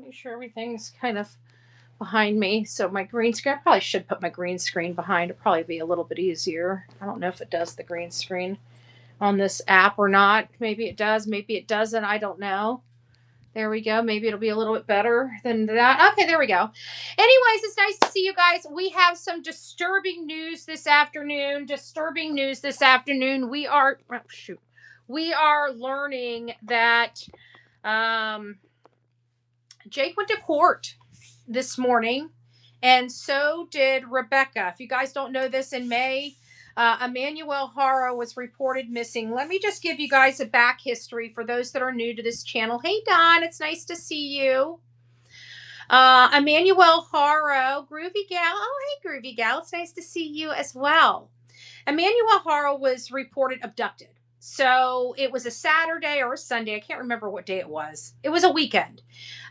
Make sure everything's kind of behind me. So my green screen, I probably should put my green screen behind. It'd probably be a little bit easier. I don't know if it does the green screen on this app or not. Maybe it does, maybe it doesn't. I don't know. There we go. Maybe it'll be a little bit better than that. Okay, there we go. Anyways, it's nice to see you guys. We have some disturbing news this afternoon. We are, oh, shoot. We are learning that Jake went to court this morning, and so did Rebecca. If you guys don't know this, in May, Emmanuel Haro was reported missing. Let me just give you guys a back history for those that are new to this channel. Hey, Don, it's nice to see you. Emmanuel Haro, Groovy Gal. Oh, hey, Groovy Gal. It's nice to see you as well. Emmanuel Haro was reported abducted. So it was a Saturday or a Sunday. I can't remember what day it was. It was a weekend.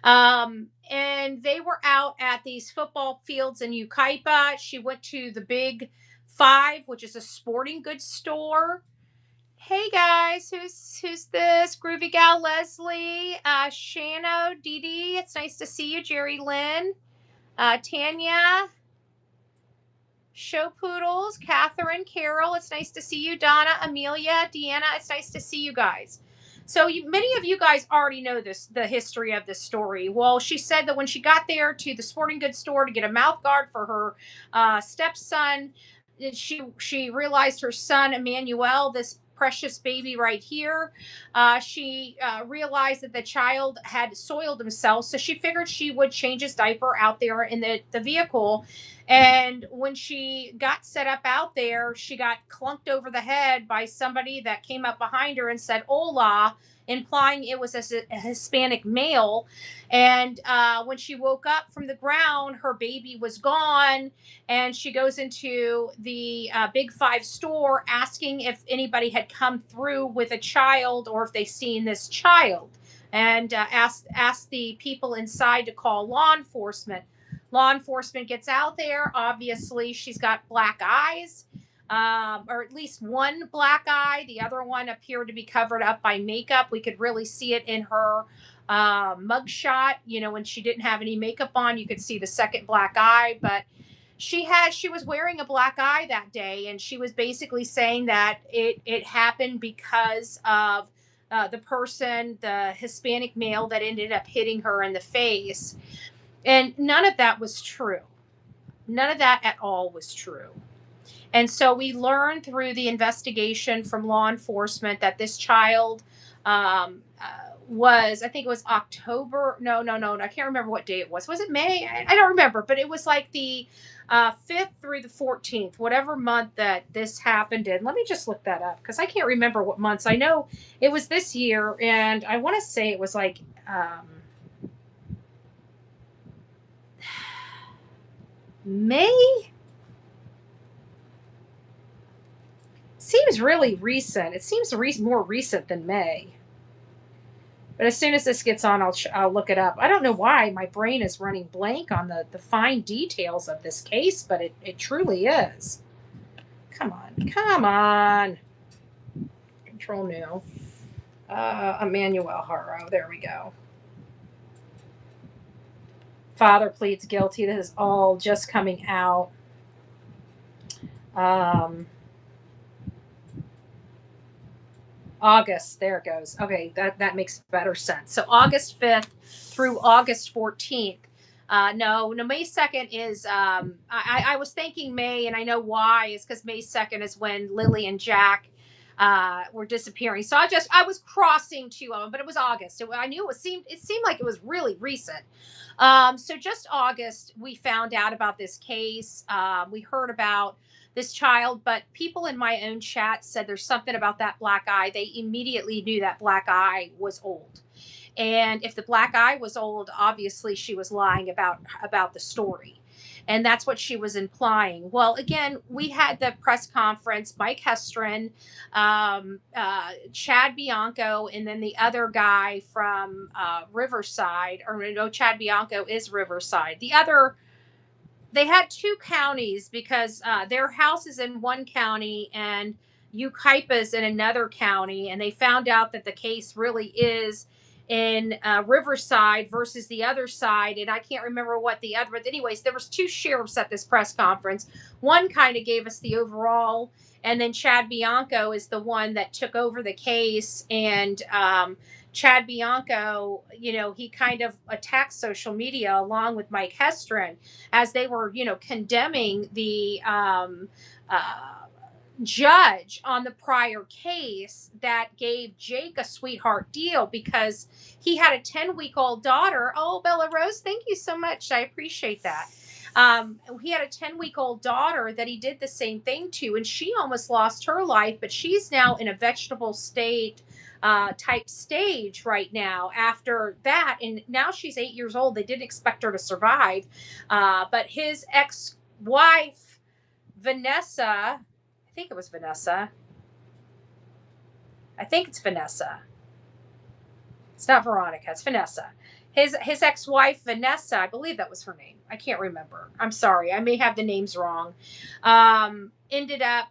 And they were out at these football fields in Yucaipa. She went to the Big Five, which is a sporting goods store. Hey guys, who's this? Groovy Gal Leslie, Shano, Dee Dee. It's nice to see you, Jerry Lynn, Tanya, Show Poodles, Catherine, Carol. It's nice to see you, Donna, Amelia, Deanna. It's nice to see you guys. So many of you guys already know the history of this story. Well, she said that when she got there to the sporting goods store to get a mouth guard for her stepson, she realized her son, Emmanuel, this precious baby right here, she realized that the child had soiled himself. So she figured she would change his diaper out there in the vehicle. And when she got set up out there, she got clunked over the head by somebody that came up behind her and said, "Hola," implying it was a Hispanic male. And when she woke up from the ground, her baby was gone. And she goes into the Big Five store asking if anybody had come through with a child or if they seen this child, and asked the people inside to call law enforcement. Law enforcement gets out there. Obviously, she's got black eyes, or at least one black eye. The other one appeared to be covered up by makeup. We could really see it in her mugshot. You know, when she didn't have any makeup on, you could see the second black eye. But she was wearing a black eye that day, and she was basically saying that it happened because of the Hispanic male that ended up hitting her in the face. And none of that was true. None of that at all was true. And so we learned through the investigation from law enforcement that this child I think it was October. No. I can't remember what day it was. Was it May? I don't remember. But it was like the 5th through the 14th, whatever month that this happened in. Let me just look that up because I can't remember what months. I know it was this year, and I want to say it was like... May? Seems really recent. It seems more recent than May. But as soon as this gets on, I'll look it up. I don't know why my brain is running blank on the fine details of this case, but it truly is. Come on. Control new. Emmanuel Haro. There we go. Father pleads guilty. This is all just coming out. August. There it goes. Okay, that makes better sense. So August 5th through August 14th. No, May 2nd is, I was thinking May, and I know why. Is because May 2nd is when Lily and Jack were disappearing. So I was crossing two of them, but it was August. I knew it seemed like it was really recent. So just August, we found out about this case. We heard about this child, but people in my own chat said there's something about that black eye. They immediately knew that black eye was old. And if the black eye was old, obviously she was lying about the story. And that's what she was implying. Well, again, we had the press conference, Mike Hestron, Chad Bianco, and then the other guy from Riverside, or no, Chad Bianco is Riverside. They had two counties because their house is in one county and Yucaipa's in another county. And they found out that the case really is in Riverside versus the other side, and I can't remember what the other. But anyways, there was two sheriffs at this press conference. One kind of gave us the overall, and then Chad Bianco is the one that took over the case. And Chad Bianco, he kind of attacked social media along with Mike Hestron as they were, condemning the judge on the prior case that gave Jake a sweetheart deal because he had a 10-week-old daughter. Oh, Bella Rose, thank you so much. I appreciate that. He had a 10-week-old daughter that he did the same thing to, and she almost lost her life, but she's now in a vegetable state type stage right now after that. And now she's 8 years old. They didn't expect her to survive. But his ex-wife, Vanessa, I think it was Vanessa. I think it's Vanessa. It's not Veronica. It's Vanessa. His ex-wife, Vanessa, I believe that was her name. I can't remember. I'm sorry. I may have the names wrong. Ended up,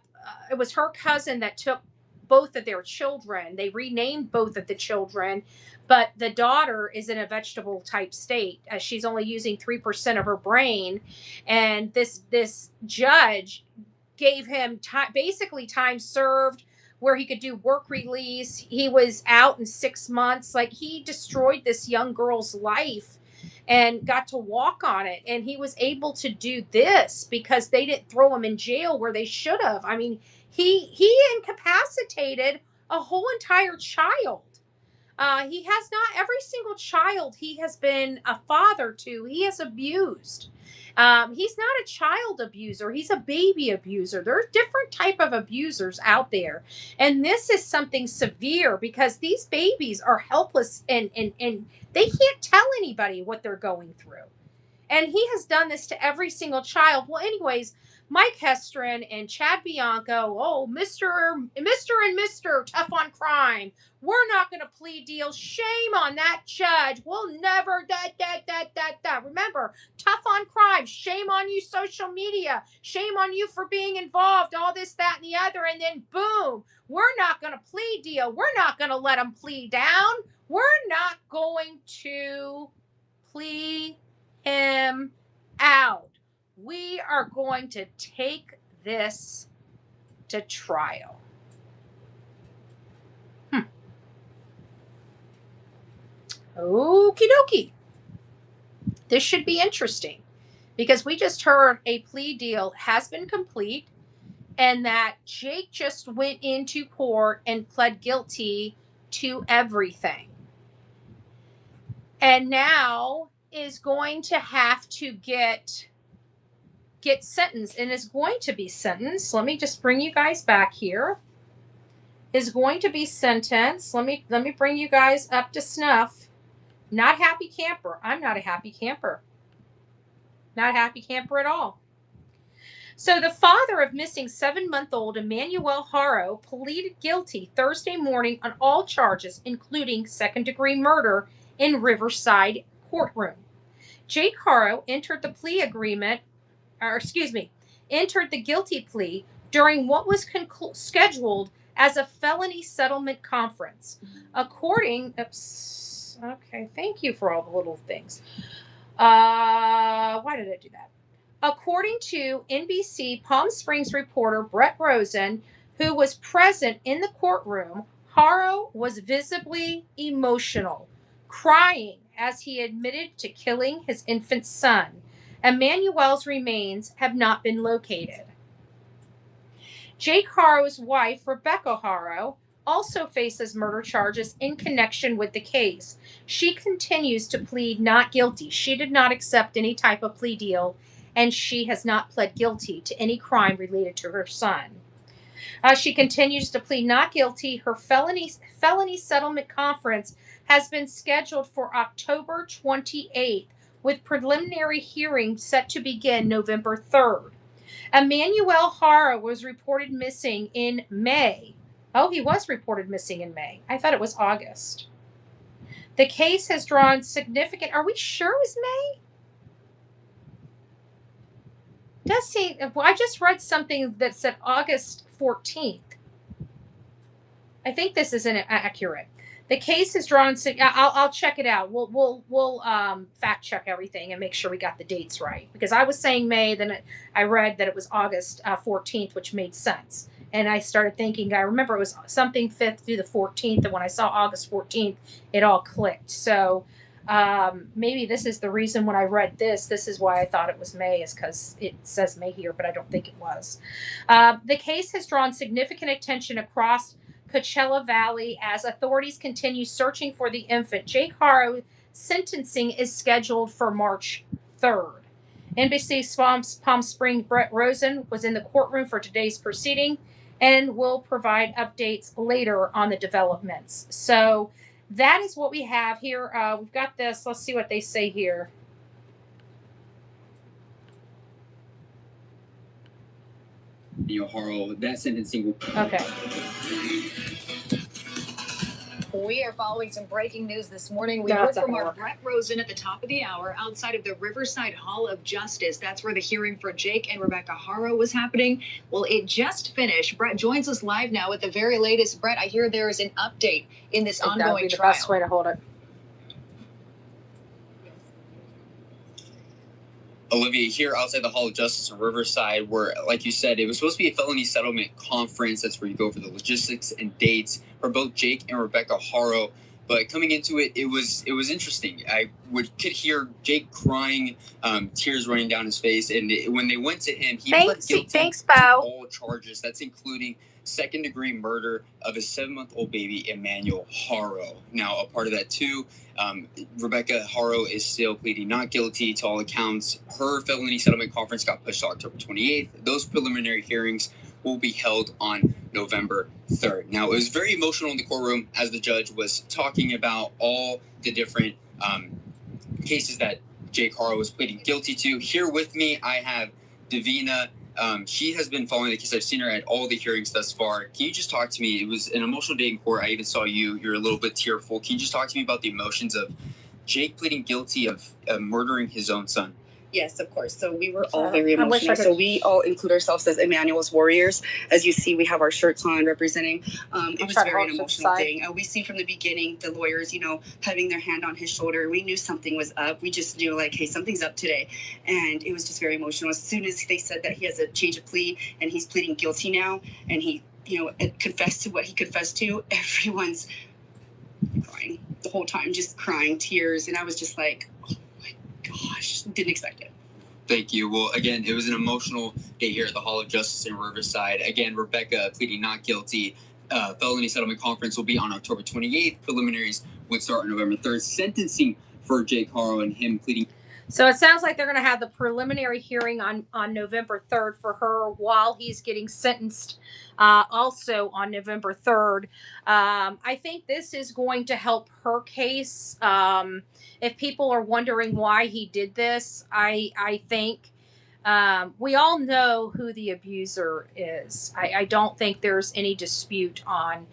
it was her cousin that took both of their children. They renamed both of the children, but the daughter is in a vegetable type state. She's only using 3% of her brain. And this judge gave him basically time served where he could do work release. He was out in 6 months. Like, he destroyed this young girl's life and got to walk on it. And he was able to do this because they didn't throw him in jail where they should have. I mean, he incapacitated a whole entire child. He has not every single child he has been a father to. He has abused. He's not a child abuser. He's a baby abuser. There are different type of abusers out there. And this is something severe because these babies are helpless and they can't tell anybody what they're going through. And he has done this to every single child. Well, anyways, Mike Hestron and Chad Bianco, Mr. and Mr. Tough on Crime. We're not going to plead deals. Shame on that judge. We'll never, Remember, Tough on Crime. Shame on you, social media. Shame on you for being involved, all this, that, and the other. And then boom, we're not going to plead deal. We're not going to let them plead down. We're not going to plea him out. We are going to take this to trial. Okie dokie. This should be interesting because we just heard a plea deal has been complete and that Jake just went into court and pled guilty to everything. And now is going to have to get sentenced and is going to be sentenced. Let me just bring you guys back here. Is going to be sentenced. Let me bring you guys up to snuff. Not happy camper. I'm not a happy camper. Not a happy camper at all. So the father of missing 7-month-old Emmanuel Haro pleaded guilty Thursday morning on all charges, including second-degree murder in Riverside courtroom. Jake Haro entered the guilty plea during what was scheduled as a felony settlement conference. Okay, thank you for all the little things. Why did I do that? According to NBC Palm Springs reporter Brett Rosen, who was present in the courtroom, Haro was visibly emotional, crying as he admitted to killing his infant son. Emmanuel's remains have not been located. Jake Haro's wife, Rebecca Haro, also faces murder charges in connection with the case. She continues to plead not guilty. She did not accept any type of plea deal, and she has not pled guilty to any crime related to her son. She continues to plead not guilty. Her felony settlement conference has been scheduled for October 28th, with preliminary hearings set to begin November 3rd. Emmanuel Haro was reported missing in May. Oh, he was reported missing in May. I thought it was August. The case has drawn significant... Are we sure it was May? Does seem... Well, I just read something that said August 14th. I think this isn't accurate. The case is drawn. I'll check it out. We'll fact check everything and make sure we got the dates right. Because I was saying May, then I read that it was August 14th, which made sense. And I started thinking. I remember it was something 5th through the 14th, and when I saw August 14th, it all clicked. So maybe this is the reason when I read this. This is why I thought it was May, is because it says May here, but I don't think it was. The case has drawn significant attention across Coachella Valley as authorities continue searching for the infant. Jake Haro sentencing is scheduled for March 3rd. NBC's Palm Springs Brett Rosen was in the courtroom for today's proceeding and will provide updates later on the developments. So that is what we have here. We've got this. Let's see what they say here. Emmanuel Haro, that sentencing will. Okay. We are following some breaking news this morning. We heard from our Brett Rosen at the top of the hour outside of the Riverside Hall of Justice. That's where the hearing for Jake and Rebecca Haro was happening. Well, it just finished. Brett joins us live now with the very latest. Brett, I hear there is an update in this ongoing trial. That would be the best way to hold it. Olivia, here outside the Hall of Justice in Riverside, where, like you said, it was supposed to be a felony settlement conference. That's where you go for the logistics and dates for both Jake and Rebecca Haro. But coming into it, it was interesting. I could hear Jake crying, tears running down his face, and when they went to him, he pled guilty to all charges. That's including second-degree murder of a 7-month-old baby, Emmanuel Haro. Now, a part of that too, Rebecca Haro is still pleading not guilty to all accounts. Her felony settlement conference got pushed to October 28th. Those preliminary hearings will be held on November 3rd. Now, it was very emotional in the courtroom as the judge was talking about all the different cases that Jake Haro was pleading guilty to. Here with me, I have Davina. She has been following the case. I've seen her at all the hearings thus far. Can you just talk to me? It was an emotional day in court. I even saw you. You're a little bit tearful. Can you just talk to me about the emotions of Jake pleading guilty of murdering his own son? Yes, of course. So we were all very emotional. So we all include ourselves as Emmanuel's warriors. As you see, we have our shirts on representing. It was very an emotional thing. We see from the beginning the lawyers, having their hand on his shoulder. We knew something was up. We just knew hey, something's up today. And it was just very emotional. As soon as they said that he has a change of plea and he's pleading guilty now, and he, confessed to what he confessed to, everyone's crying the whole time, just crying, tears. And I was just like, gosh, didn't expect it. Thank you. Well, again, it was an emotional day here at the Hall of Justice in Riverside. Again, Rebecca pleading not guilty. Felony settlement conference will be on October 28th. Preliminaries would start on November 3rd. Sentencing for Jake Haro and him pleading. So it sounds like they're going to have the preliminary hearing on November 3rd for her while he's getting sentenced also on November 3rd. I think this is going to help her case. If people are wondering why he did this, I think we all know who the abuser is. I don't think there's any dispute on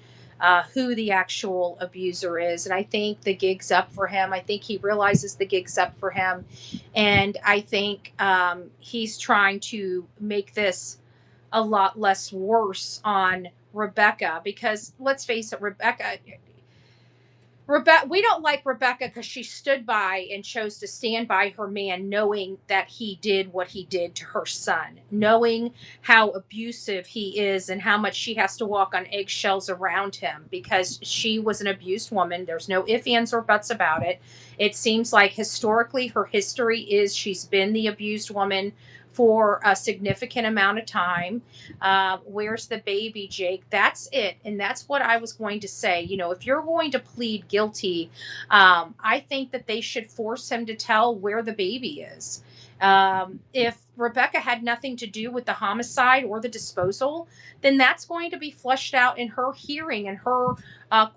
who the actual abuser is. And I think the gig's up for him. I think he realizes the gig's up for him. And I think he's trying to make this a lot less worse on Rebecca, because let's face it, Rebecca, we don't like Rebecca because she stood by and chose to stand by her man, knowing that he did what he did to her son, knowing how abusive he is and how much she has to walk on eggshells around him because she was an abused woman. There's no ifs, ands, or buts about it. It seems like historically her history is she's been the abused woman for a significant amount of time. Where's the baby, Jake? That's it. And that's what I was going to say. If you're going to plead guilty, I think that they should force him to tell where the baby is. If Rebecca had nothing to do with the homicide or the disposal, then that's going to be fleshed out in her hearing and her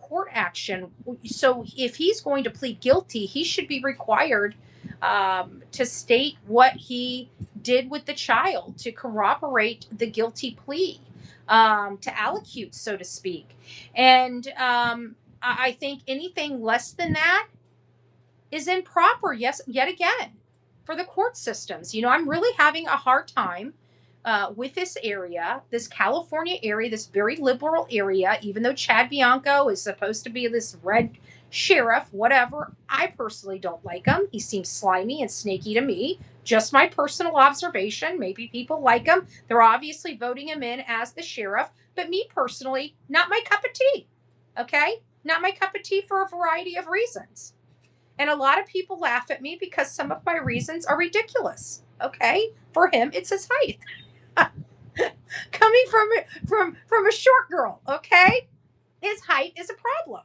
court action. So if he's going to plead guilty, he should be required to state what he did with the child, to corroborate the guilty plea, to allocute, so to speak. And I think anything less than that is improper, yet again, for the court systems. I'm really having a hard time with this area, this California area, this very liberal area, even though Chad Bianco is supposed to be this red sheriff, whatever. I personally don't like him. He seems slimy and snaky to me. Just my personal observation. Maybe people like him. They're obviously voting him in as the sheriff. But me personally, not my cup of tea. Okay? Not my cup of tea for a variety of reasons. And a lot of people laugh at me because some of my reasons are ridiculous. Okay? For him, it's his height. Coming from a short girl, okay? His height is a problem.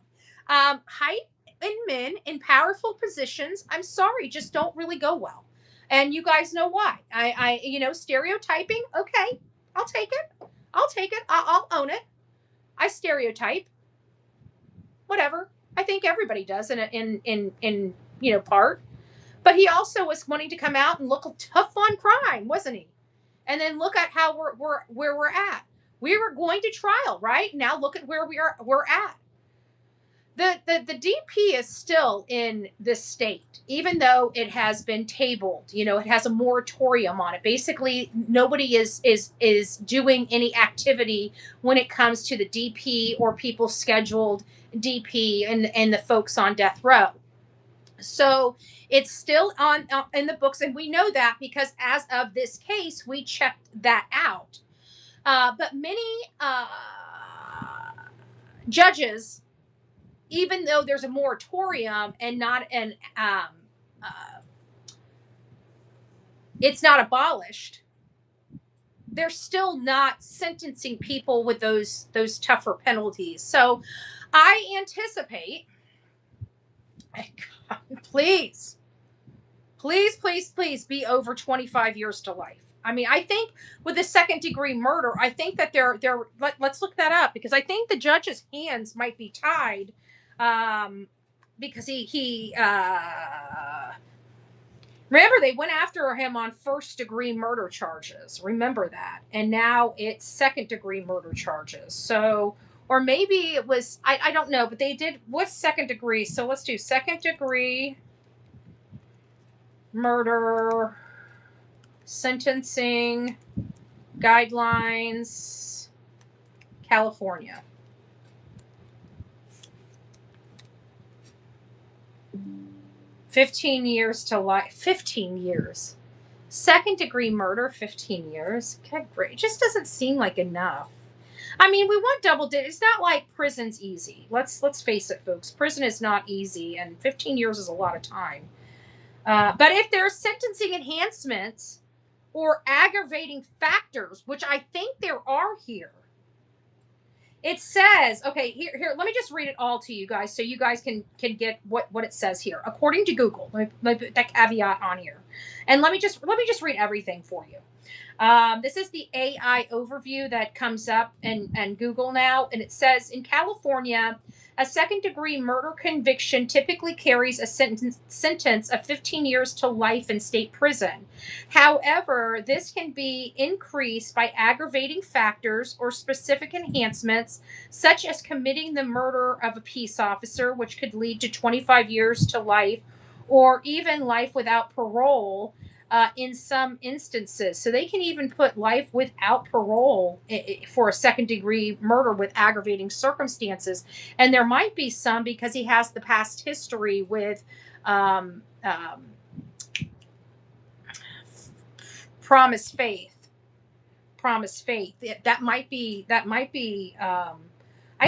Height in men in powerful positions, I'm sorry, just don't really go well. And you guys know why. I stereotyping, okay, I'll take it. I'll own it. I stereotype. Whatever. I think everybody does in part. But he also was wanting to come out and look tough on crime, wasn't he? And then look at how where we're at. We were going to trial, right? Now look at where we're at. The DP is still in this state, even though it has been tabled. It has a moratorium on it. Basically, nobody is doing any activity when it comes to the DP or people scheduled DP and the folks on death row. So it's still on in the books, and we know that because as of this case, we checked that out. But many judges, even though there's a moratorium and not it's not abolished, they're still not sentencing people with those tougher penalties. So I anticipate, please be over 25 years to life. I mean, I think with the second degree murder, I think that let's look that up, because I think the judge's hands might be tied, because he remember, they went after him on first degree murder charges. Remember that. And now it's second degree murder charges. So, or maybe it was, I don't know, but they did, what's second degree? So let's do second degree murder sentencing guidelines, California. $15 years to life. 15 years. Second degree murder, 15 years. God, great. It just doesn't seem like enough. I mean, we want double digits. It's not like prison's easy. Let's face it, folks. Prison is not easy, and 15 years is a lot of time. But if there's sentencing enhancements or aggravating factors, which I think there are here, it says, okay, here, let me just read it all to you guys so you guys can get what it says here. According to Google, let me put that caveat on here. And let me just read everything for you. This is the AI overview that comes up in Google now, and it says, in California, a second-degree murder conviction typically carries a sentence of 15 years to life in state prison. However, this can be increased by aggravating factors or specific enhancements, such as committing the murder of a peace officer, which could lead to 25 years to life, or even life without parole. In some instances. So they can even put life without parole for a second degree murder with aggravating circumstances. And there might be some because he has the past history with promise faith. That might be I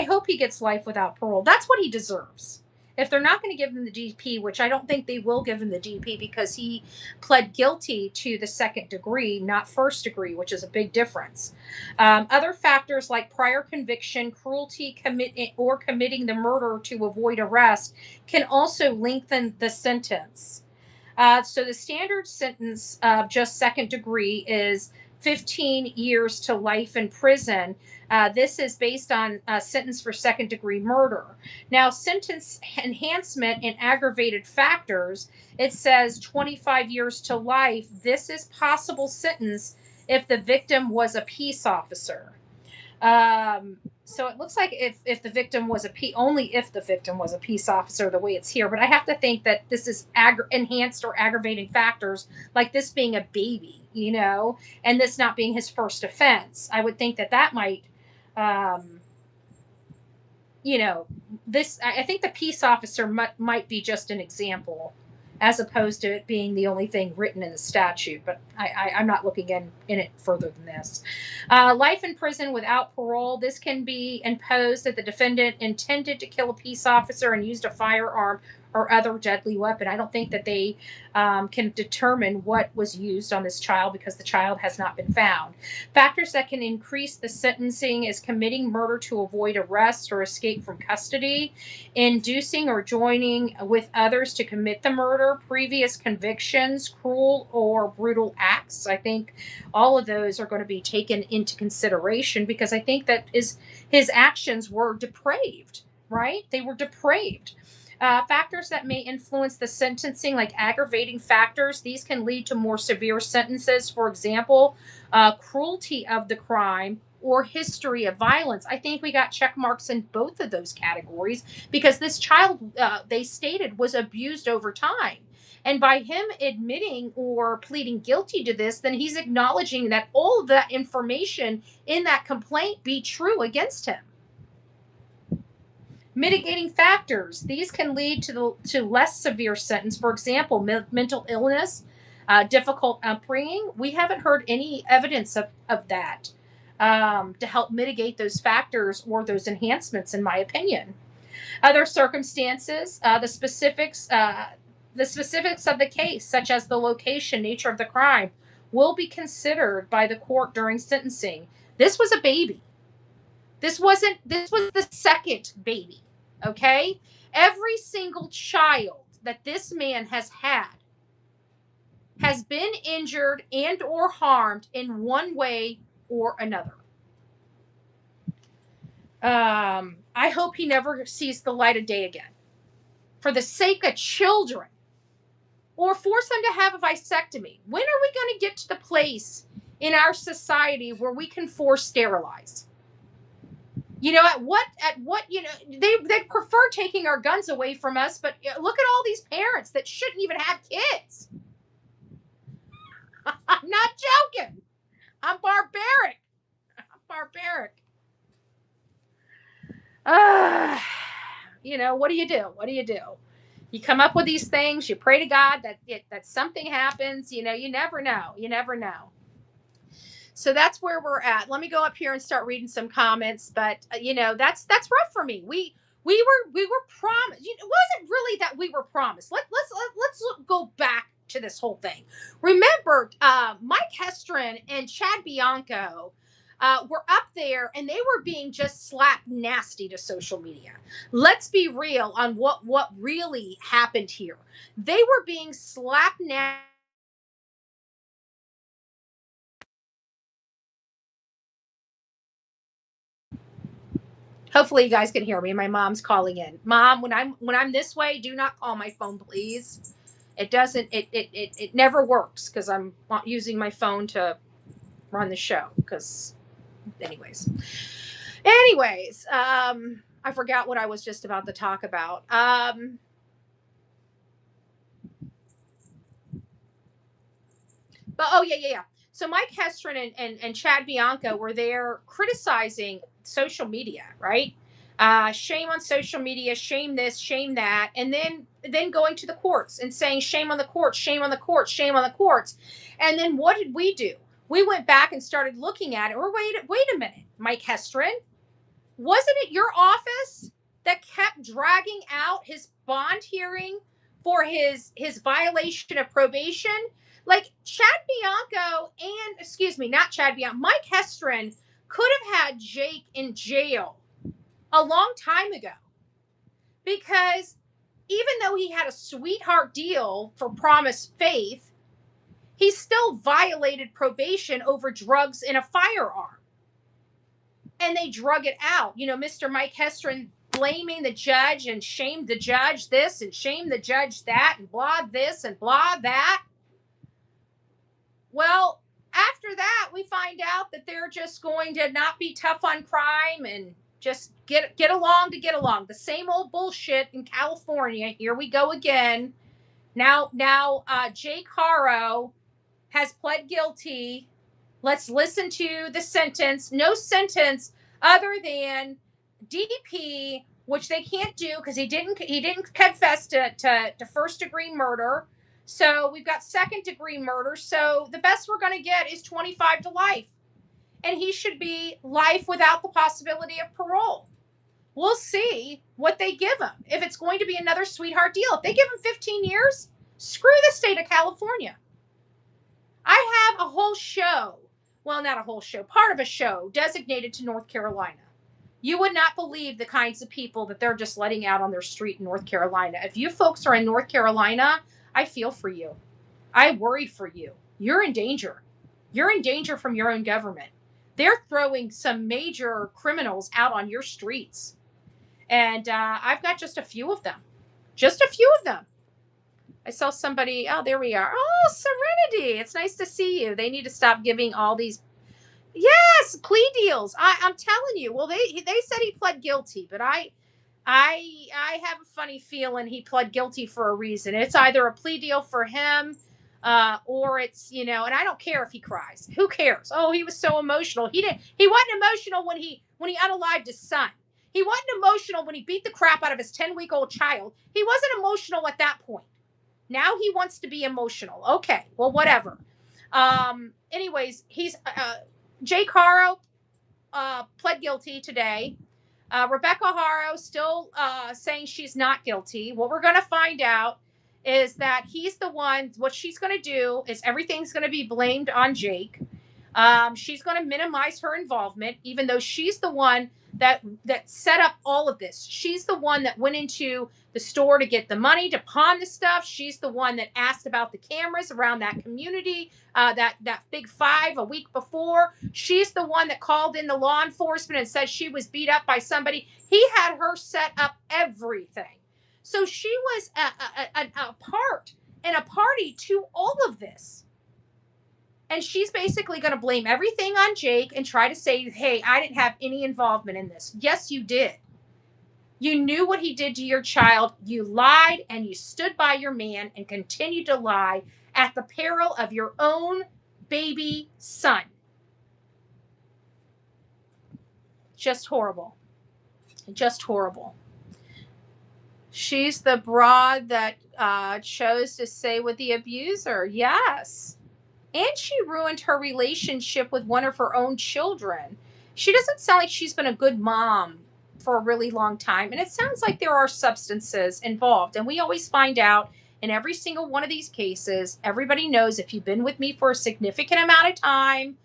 hope he gets life without parole. That's what he deserves. If they're not going to give him the DP, which I don't think they will give him the DP because he pled guilty to the second degree, not first degree, which is a big difference. Other factors like prior conviction, cruelty, committing the murder to avoid arrest can also lengthen the sentence. So the standard sentence of just second degree is 15 years to life in prison. This is based on a sentence for second degree murder. Now, sentence enhancement in aggravated factors, it says 25 years to life. This is possible sentence if the victim was a peace officer. So it looks like if the victim was only if the victim was a peace officer, the way it's here. But I have to think that this is enhanced or aggravating factors, like this being a baby, and this not being his first offense. I would think that might, um, this. I think the peace officer might be just an example, as opposed to it being the only thing written in the statute. But I'm not looking in it further than this. Life in prison without parole. This can be imposed if the defendant intended to kill a peace officer and used a firearm or other deadly weapon. I don't think that they can determine what was used on this child because the child has not been found. Factors that can increase the sentencing is committing murder to avoid arrest or escape from custody, inducing or joining with others to commit the murder, previous convictions, cruel or brutal acts. I think all of those are going to be taken into consideration because I think that his actions were depraved, right? They were depraved. Factors that may influence the sentencing, like aggravating factors, these can lead to more severe sentences. For example, cruelty of the crime or history of violence. I think we got check marks in both of those categories because this child, they stated, was abused over time. And by him admitting or pleading guilty to this, then he's acknowledging that all of that information in that complaint be true against him. Mitigating factors. These can lead to less severe sentence. For example, mental illness, difficult upbringing. We haven't heard any evidence of that to help mitigate those factors or those enhancements, in my opinion. Other circumstances, the specifics of the case, such as the location, nature of the crime, will be considered by the court during sentencing. This was a baby. This was the second baby. Okay? Every single child that this man has had has been injured and or harmed in one way or another. I hope he never sees the light of day again. For the sake of children. Or force them to have a vasectomy. When are we going to get to the place in our society where we can force sterilize? At what, they prefer taking our guns away from us, but look at all these parents that shouldn't even have kids. I'm not joking. I'm barbaric. What do you do? You come up with these things, you pray to God that something happens, you never know. So that's where we're at. Let me go up here and start reading some comments. But that's rough for me. We were promised. It wasn't really that we were promised. Let's go back to this whole thing. Remember, Mike Hestron and Chad Bianco were up there, and they were being just slapped nasty to social media. Let's be real on what really happened here. They were being slapped nasty. Hopefully you guys can hear me. My mom's calling in. Mom, when I'm this way, do not call my phone, please. It doesn't. It never works because I'm using my phone to run the show. Because, anyways, I forgot what I was just about to talk about. But yeah. So Mike Hestron and Chad Bianco were there criticizing social media, right? Shame on social media, shame this, shame that, and then going to the courts and saying shame on the courts, shame on the courts, shame on the courts. And then what did we do? We went back and started looking at it. Or wait a minute, Mike Hestron, wasn't it your office that kept dragging out his bond hearing for his violation of probation? Like Mike Hestron could have had Jake in jail a long time ago. Because even though he had a sweetheart deal for promised faith, he still violated probation over drugs and a firearm. And they drug it out. Mr. Mike Hestron blaming the judge and shamed the judge this and shamed the judge that and blah this and blah that. Well, after that, we find out that they're just going to not be tough on crime and Just get along to get along. The same old bullshit in California. Here we go again. Now, Jake Haro has pled guilty. Let's listen to the sentence. No sentence other than DP, which they can't do because he didn't confess to first degree murder. So we've got second degree murder. So the best we're going to get is 25 to life. And he should be life without the possibility of parole. We'll see what they give him. If it's going to be another sweetheart deal. If they give him 15 years, screw the state of California. I have a whole show. Well, not a whole show. Part of a show designated to North Carolina. You would not believe the kinds of people that they're just letting out on their street in North Carolina. If you folks are in North Carolina, I feel for you. I worry for you. You're in danger. You're in danger from your own government. They're throwing some major criminals out on your streets. And I've got just a few of them. Just a few of them. I saw somebody, oh, there we are. Oh, Serenity. It's nice to see you. They need to stop giving all these, yes, plea deals. I'm telling you. Well, they said he pled guilty, but I have a funny feeling he pled guilty for a reason. It's either a plea deal for him, or it's, and I don't care if he cries. Who cares? Oh, he was so emotional. He wasn't emotional when he unalived his son. He wasn't emotional when he beat the crap out of his 10-week-old child. He wasn't emotional at that point. Now he wants to be emotional. Okay, well, whatever. Anyways, he's Jake Haro pled guilty today. Rebecca Haro still saying she's not guilty. What we're going to find out is that he's the one. What she's going to do is everything's going to be blamed on Jake. She's going to minimize her involvement, even though she's the one that set up all of this. She's the one that went into the store to get the money to pawn the stuff. She's the one that asked about the cameras around that community, that big 5 a week before. She's the one that called in the law enforcement and said she was beat up by somebody. He had her set up everything. So she was a part and a party to all of this. And she's basically going to blame everything on Jake and try to say, hey, I didn't have any involvement in this. Yes, you did. You knew what he did to your child. You lied and you stood by your man and continued to lie at the peril of your own baby son. Just horrible. Just horrible. She's the broad that chose to stay with the abuser. Yes. And she ruined her relationship with one of her own children. She doesn't sound like she's been a good mom for a really long time. And it sounds like there are substances involved. And we always find out in every single one of these cases, everybody knows if you've been with me for a significant amount of time,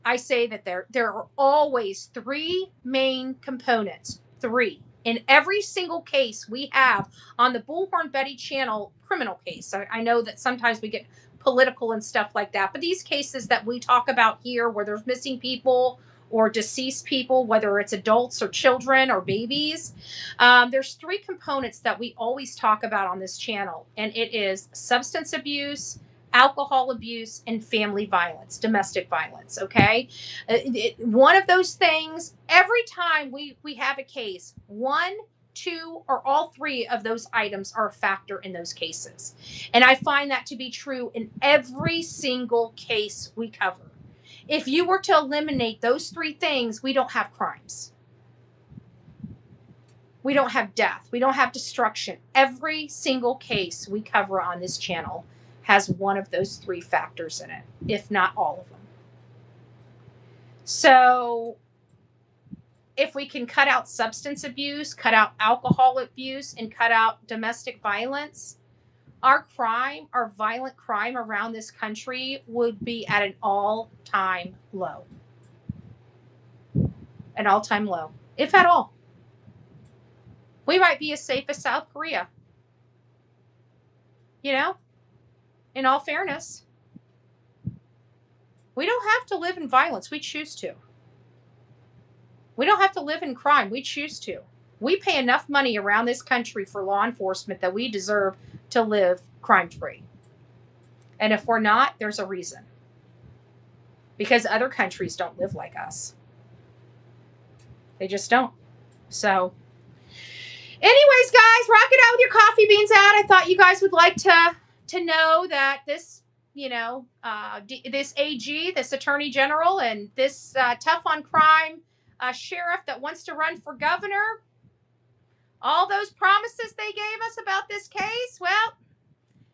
I say that there are always 3 main components. 3. In every single case we have on the Bullhorn Betty channel criminal case. I know that sometimes we get political and stuff like that, but these cases that we talk about here where there's missing people or deceased people, whether it's adults or children or babies, there's 3 components that we always talk about on this channel, and it is substance abuse, alcohol abuse, and family violence, domestic violence. Okay, one of those things, every time we have a case, 1, 2, or all 3 of those items are a factor in those cases. And I find that to be true in every single case we cover. If you were to eliminate those 3 things, we don't have crimes. We don't have death. We don't have destruction. Every single case we cover on this channel has one of those 3 factors in it, if not all of them. So if we can cut out substance abuse, cut out alcohol abuse, and cut out domestic violence, our violent crime around this country would be at an all-time low. An all-time low, if at all. We might be as safe as South Korea. In all fairness, we don't have to live in violence. We choose to. We don't have to live in crime. We choose to. We pay enough money around this country for law enforcement that we deserve to live crime-free. And if we're not, there's a reason. Because other countries don't live like us. They just don't. So, anyways, guys, rock it out with your coffee beans out. I thought you guys would like to know that this, this AG, this Attorney General, and this tough on crime sheriff that wants to run for governor, all those promises they gave us about this case, well,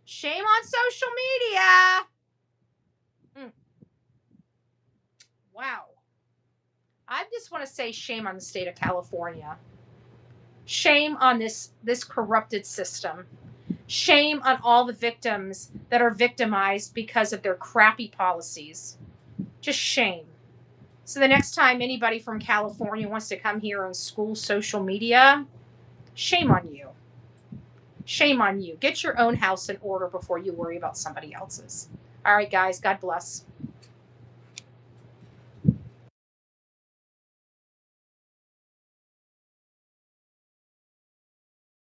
shame on social media. Wow. I just want to say shame on the state of California. Shame on this corrupted system. Shame on all the victims that are victimized because of their crappy policies. Just shame. So the next time anybody from California wants to come here and school social media, shame on you. Shame on you. Get your own house in order before you worry about somebody else's. All right, guys. God bless.